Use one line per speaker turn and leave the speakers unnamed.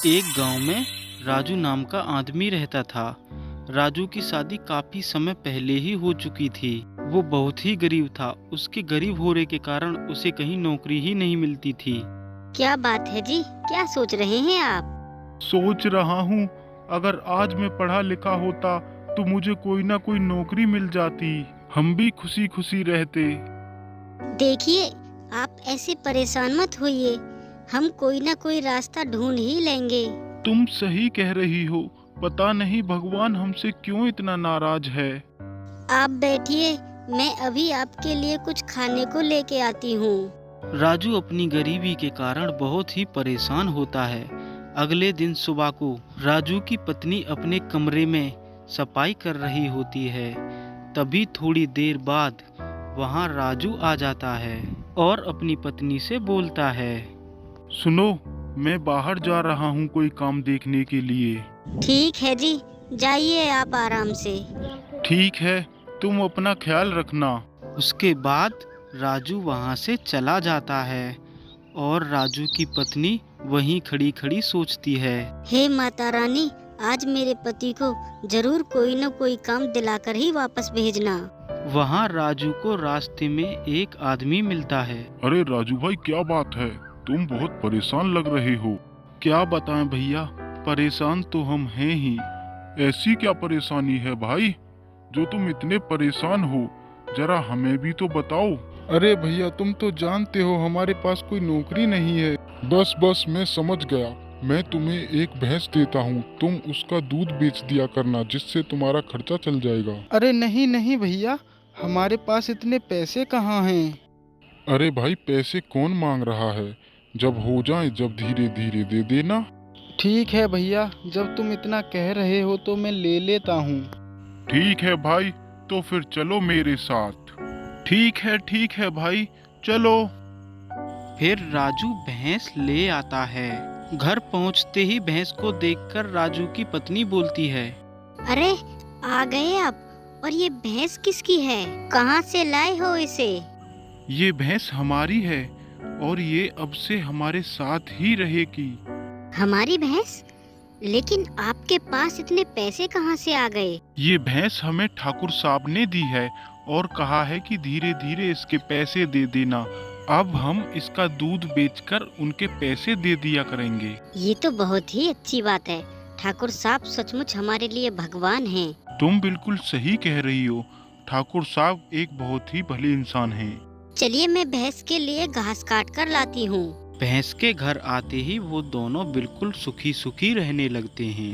एक गांव में राजू नाम का आदमी रहता था। राजू की शादी काफी समय पहले ही हो चुकी थी। वो बहुत ही गरीब था। उसके गरीब होने के कारण उसे कहीं नौकरी ही नहीं मिलती थी।
क्या बात है जी, क्या सोच रहे हैं आप?
सोच रहा हूँ, अगर आज मैं पढ़ा लिखा होता तो मुझे कोई ना कोई नौकरी मिल जाती, हम भी खुशी खुशी रहते।
देखिए, आप ऐसे परेशान मत होइए, हम कोई ना कोई रास्ता ढूंढ ही लेंगे।
तुम सही कह रही हो, पता नहीं भगवान हमसे क्यों इतना नाराज है।
आप बैठिए, मैं अभी आपके लिए कुछ खाने को लेके आती हूँ।
राजू अपनी गरीबी के कारण बहुत ही परेशान होता है। अगले दिन सुबह को राजू की पत्नी अपने कमरे में सफाई कर रही होती है। तभी थोड़ी देर बाद वहां राजू आ जाता है और अपनी पत्नी से बोलता है।
सुनो, मैं बाहर जा रहा हूँ कोई काम देखने के लिए।
ठीक है जी, जाइए आप आराम से।
ठीक है, तुम अपना ख्याल रखना।
उसके बाद राजू वहां से चला जाता है और राजू की पत्नी वहीं खड़ी खड़ी सोचती है।
हे माता रानी, आज मेरे पति को जरूर कोई न कोई काम दिलाकर ही वापस भेजना।
वहां राजू को रास्ते में एक आदमी मिलता है।
अरे राजू भाई, क्या बात है? तुम बहुत परेशान लग रहे हो। क्या बताएं भैया, परेशान तो हम हैं ही। ऐसी क्या परेशानी है भाई जो तुम इतने परेशान हो? जरा हमें भी तो बताओ। अरे भैया, तुम तो जानते हो हमारे पास कोई नौकरी नहीं है। बस मैं समझ गया। मैं तुम्हें एक भैंस देता हूँ, तुम उसका दूध बेच दिया करना, जिससे तुम्हारा खर्चा चल जाएगा।
अरे नहीं नहीं भैया, हमारे पास इतने पैसे कहाँ हैं।
अरे भाई, पैसे कौन मांग रहा है? जब हो जाए, जब धीरे धीरे दे देना।
ठीक है भैया, जब तुम इतना कह रहे हो तो मैं ले लेता हूँ।
ठीक है भाई, तो फिर चलो मेरे साथ। ठीक है भाई, चलो।
फिर राजू भैंस ले आता है। घर पहुंचते ही भैंस को देखकर राजू की पत्नी बोलती है।
अरे, आ गए आप। और ये भैंस किसकी है? कहाँ से लाए हो इसे?
ये भैंस हमारी है और ये अब से हमारे साथ ही रहेगी।
हमारी भैंस? लेकिन आपके पास इतने पैसे कहाँ से आ गए?
ये भैंस हमें ठाकुर साहब ने दी है और कहा है कि धीरे धीरे इसके पैसे दे देना। अब हम इसका दूध बेचकर उनके पैसे दे दिया करेंगे।
ये तो बहुत ही अच्छी बात है। ठाकुर साहब सचमुच हमारे लिए भगवान हैं।
तुम बिल्कुल सही कह रही हो। ठाकुर साहब एक बहुत ही भले इंसान हैं।
चलिए, मैं भैंस के लिए घास काट कर लाती हूँ।
भैंस के घर आते ही वो दोनों बिल्कुल सुखी सुखी रहने लगते हैं।